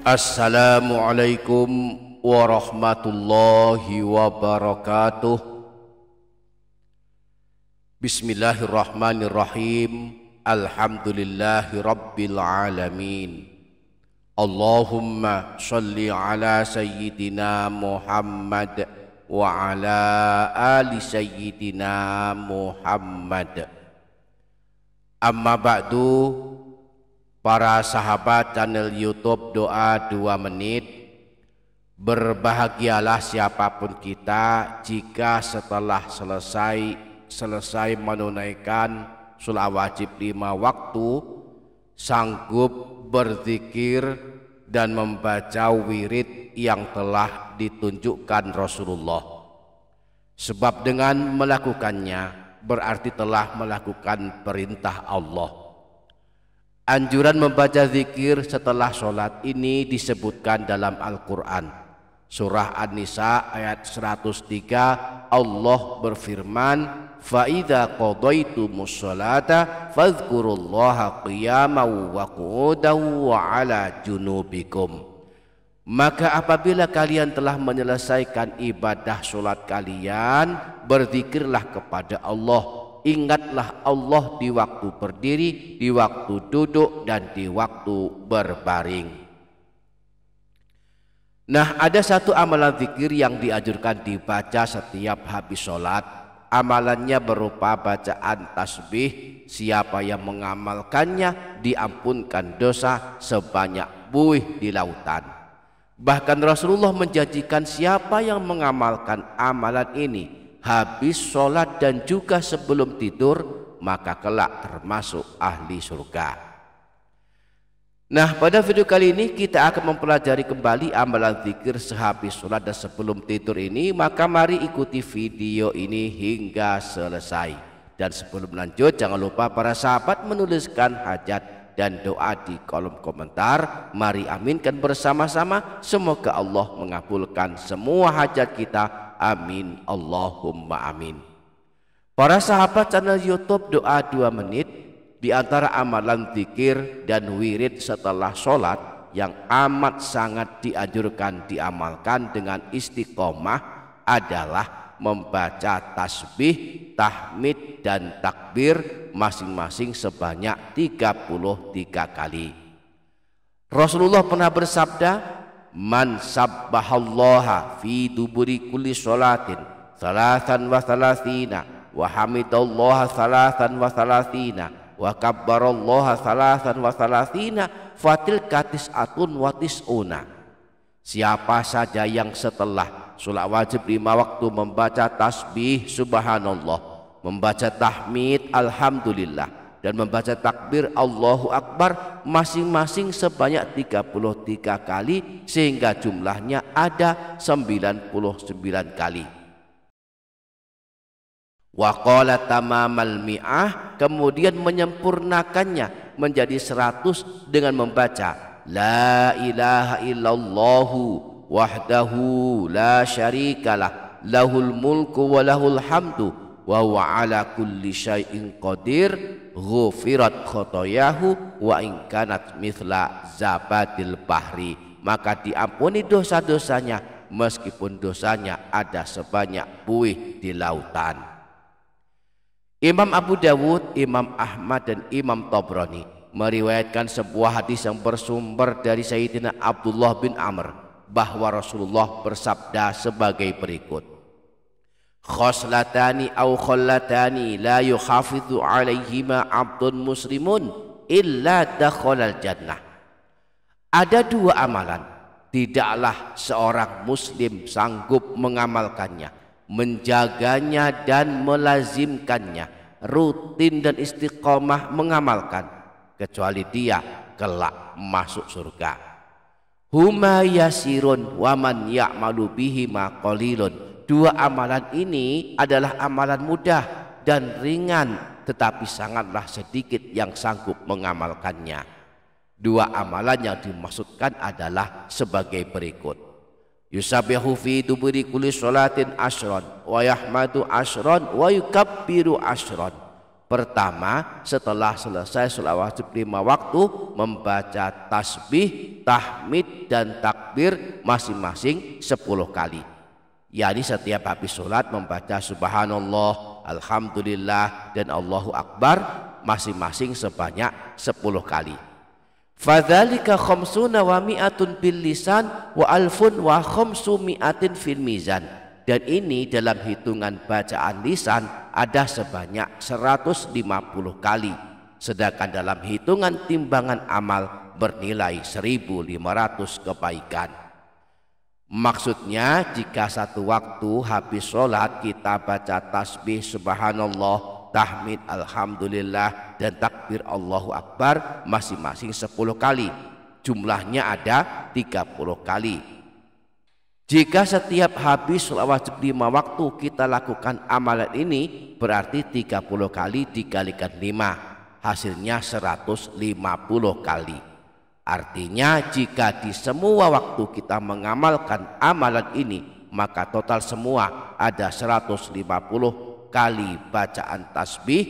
Assalamualaikum warahmatullahi wabarakatuh. Bismillahirrahmanirrahim. Alhamdulillahi rabbil alamin. Allahumma sholli ala sayyidina Muhammad wa ala ali sayyidina Muhammad. Amma ba'du, para sahabat channel YouTube Doa 2 Menit, berbahagialah siapapun kita jika setelah selesai menunaikan sholat wajib 5 waktu sanggup berzikir dan membaca wirid yang telah ditunjukkan Rasulullah. Sebab dengan melakukannya berarti telah melakukan perintah Allah. Anjuran membaca zikir setelah sholat ini disebutkan dalam Al-Quran. Surah An-Nisa ayat 103, Allah berfirman, فَإِذَا قَضَيْتُمُ الصَّلَاةَ فَاذْكُرُوا اللَّهَ قِيَامًا وَقُعُودًا وَعَلَى جُنُوبِكُمْ. Maka apabila kalian telah menyelesaikan ibadah sholat kalian, berzikirlah kepada Allah. Ingatlah Allah di waktu berdiri, di waktu duduk, dan di waktu berbaring. Nah, ada satu amalan zikir yang dianjurkan dibaca setiap habis sholat. Amalannya berupa bacaan tasbih. Siapa yang mengamalkannya diampunkan dosa sebanyak buih di lautan. Bahkan Rasulullah menjanjikan siapa yang mengamalkan amalan ini habis sholat dan juga sebelum tidur, maka kelak termasuk ahli surga. Nah, pada video kali ini kita akan mempelajari kembali amalan zikir sehabis sholat dan sebelum tidur ini. Maka mari ikuti video ini hingga selesai. Dan sebelum lanjut, jangan lupa para sahabat menuliskan hajat dan doa di kolom komentar. Mari aminkan bersama-sama. Semoga Allah mengabulkan semua hajat kita. Amin Allahumma amin. Para sahabat channel YouTube Doa 2 Menit, di antara amalan zikir dan wirid setelah sholat yang amat sangat dianjurkan diamalkan dengan istiqomah adalah membaca tasbih, tahmid, dan takbir masing-masing sebanyak 33 kali. Rasulullah pernah bersabda, man sabbahallaha fi duburi kulli sholatin salatan wa salatina wa hamidallaha salatan wa salatina wa kabbarallaha salatan wa salatina fatil katis'atun wa tis'una. Siapa saja yang setelah sholat wajib 5 waktu membaca tasbih subhanallah, membaca tahmid alhamdulillah, dan membaca takbir Allahu Akbar masing-masing sebanyak 33 kali, sehingga jumlahnya ada 99 kali. Wa qala tamamal mi'ah, kemudian menyempurnakannya menjadi 100 dengan membaca la ilaha illallahu wahdahu la syarikalah lahul mulku wa lahul hamdu wa huwa ala kulli syai'in qadir ghufirat khotoyahu wa in kanat mithla zabadil bahri. Maka diampuni dosa-dosanya meskipun dosanya ada sebanyak buih di lautan. Imam Abu Dawud, Imam Ahmad, dan Imam Tabrani meriwayatkan sebuah hadis yang bersumber dari Sayyidina Abdullah bin Amr bahwa Rasulullah bersabda sebagai berikut, khoslatani au khollatani la yuhafidhu alaihima abdun muslimun illa dakhalal jannah. Ada 2 amalan tidaklah seorang muslim sanggup mengamalkannya, menjaganya dan melazimkannya, rutin dan istiqomah mengamalkan, kecuali dia kelak masuk surga. Huma yasirun wa man ya'malu bihima qalilun. 2 amalan ini adalah amalan mudah dan ringan, tetapi sangatlah sedikit yang sanggup mengamalkannya. 2 amalan yang dimaksudkan adalah sebagai berikut. Yusabbihu fi duburi kulli sholatin ashron wa yahmadu ashron wa yukabbiru ashron Pertama, setelah selesai sholat wajib 5 waktu, membaca tasbih, tahmid, dan takbir masing-masing 10 kali. Yani setiap habis sholat membaca subhanallah, alhamdulillah, dan Allahu Akbar masing-masing sebanyak 10 kali. Fadzalika khamsuna wa mi'atun bil lisan wa alfun wa khamsu mi'atin fil mizan. Dan ini dalam hitungan bacaan lisan ada sebanyak 150 kali. Sedangkan dalam hitungan timbangan amal bernilai 1.500 kebaikan. Maksudnya jika satu waktu habis sholat kita baca tasbih subhanallah, tahmid, alhamdulillah, dan takbir Allahu Akbar masing-masing 10 kali. Jumlahnya ada 30 kali. Jika setiap habis sholat wajib 5 waktu kita lakukan amalan ini, berarti 30 kali dikalikan 5, hasilnya 150 kali. Artinya jika di semua waktu kita mengamalkan amalan ini, maka total semua ada 150 kali bacaan tasbih,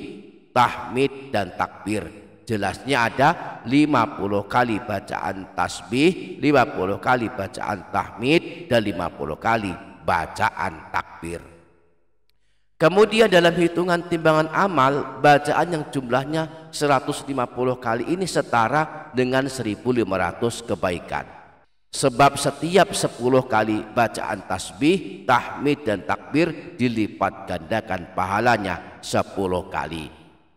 tahmid, dan takbir. Jelasnya ada 50 kali bacaan tasbih, 50 kali bacaan tahmid, dan 50 kali bacaan takbir. Kemudian dalam hitungan timbangan amal, bacaan yang jumlahnya 150 kali ini setara dengan 1.500 kebaikan. Sebab setiap 10 kali bacaan tasbih, tahmid, dan takbir dilipat gandakan pahalanya 10 kali.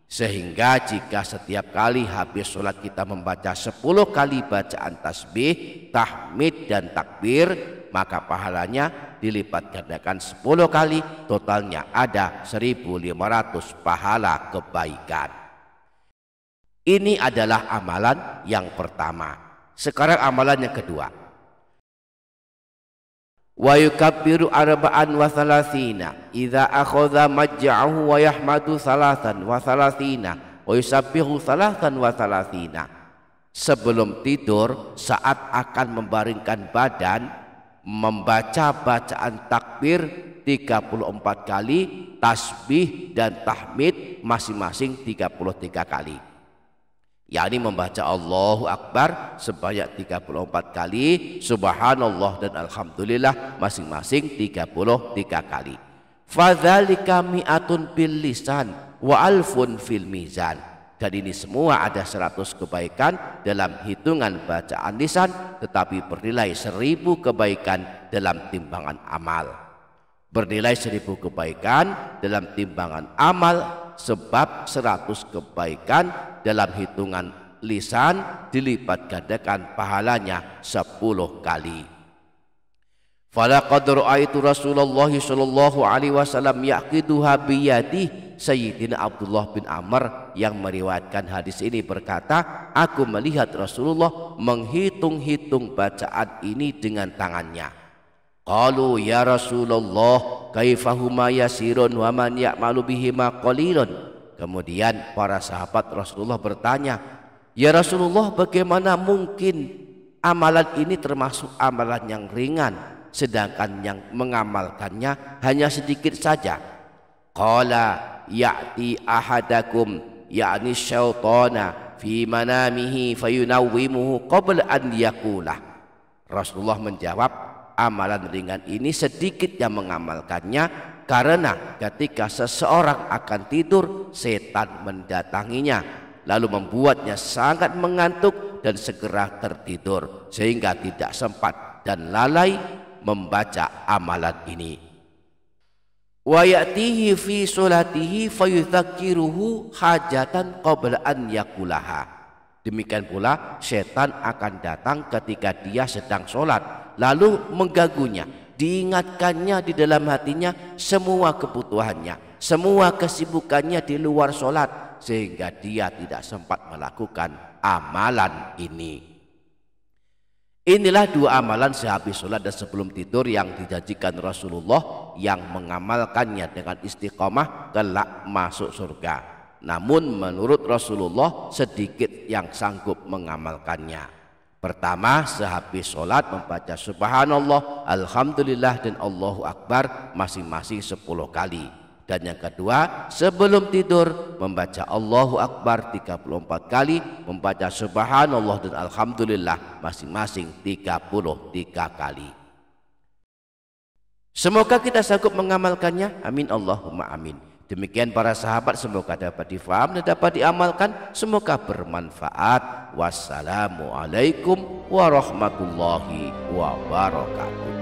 Sehingga jika setiap kali habis sholat kita membaca 10 kali bacaan tasbih, tahmid, dan takbir, maka pahalanya dilipat gandakan 10 kali, totalnya ada 1.500 pahala kebaikan. Ini adalah amalan yang pertama. Sekarang amalan yang kedua. Wa yukabbiru arba'an wa thalathina idza akhadha majja'ahu wa yahmadu thalathan wa thalathina wa yusabbihu thalathan wa thalathina. Sebelum tidur, saat akan membaringkan badan, membaca bacaan takbir 34 kali, tasbih dan tahmid masing-masing 33 kali. yakni membaca Allahu Akbar sebanyak 34 kali, subhanallah dan alhamdulillah masing-masing 33 kali. Fadzalika mi'atun bil lisan wa alfun fil mizan. Dan ini semua ada 100 kebaikan dalam hitungan bacaan lisan, tetapi bernilai 1000 kebaikan dalam timbangan amal. Bernilai 1000 kebaikan dalam timbangan amal, sebab 100 kebaikan dalam hitungan lisan dilipat gandakan pahalanya 10 kali. Falaqad ra'aitu Rasulullah sallallahu alaihi wasallam yaqiduha biyadihi. Sayyidina Abdullah bin Amr yang meriwayatkan hadis ini berkata, aku melihat Rasulullah menghitung-hitung bacaan ini dengan tangannya. Qalu ya Rasulullah kaifahuma yasirun wa man ya'malu bihima qalilun. Kemudian para sahabat Rasulullah bertanya, ya Rasulullah, bagaimana mungkin amalan ini termasuk amalan yang ringan, sedangkan yang mengamalkannya hanya sedikit saja? Qala ya'ti ahadakum ya'ni syaitana fi manamihi fayunawwimuhu qabla an yaqulah. Rasulullah menjawab, amalan ringan ini sedikit yang mengamalkannya, karena ketika seseorang akan tidur, setan mendatanginya lalu membuatnya sangat mengantuk dan segera tertidur, sehingga tidak sempat dan lalai membaca amalan ini. Wa ya'tihi fi sholatihi fayudzakiruhu hajatan qabla an yakulaha. Demikian pula setan akan datang ketika dia sedang sholat, lalu mengganggunya, diingatkannya di dalam hatinya semua kebutuhannya, semua kesibukannya di luar sholat, sehingga dia tidak sempat melakukan amalan ini. Inilah dua amalan sehabis sholat dan sebelum tidur yang dijanjikan Rasulullah, yang mengamalkannya dengan istiqomah kelak masuk surga. Namun menurut Rasulullah sedikit yang sanggup mengamalkannya. Pertama, sehabis sholat membaca subhanallah, alhamdulillah dan Allahu Akbar masing-masing 10 kali. Dan yang kedua, sebelum tidur membaca Allahu Akbar 34 kali, membaca Subhanallah dan Alhamdulillah masing-masing 33 kali. Semoga kita sanggup mengamalkannya. Amin Allahumma amin. Demikian para sahabat, semoga dapat difaham dan dapat diamalkan. Semoga bermanfaat. Wassalamualaikum warahmatullahi wabarakatuh.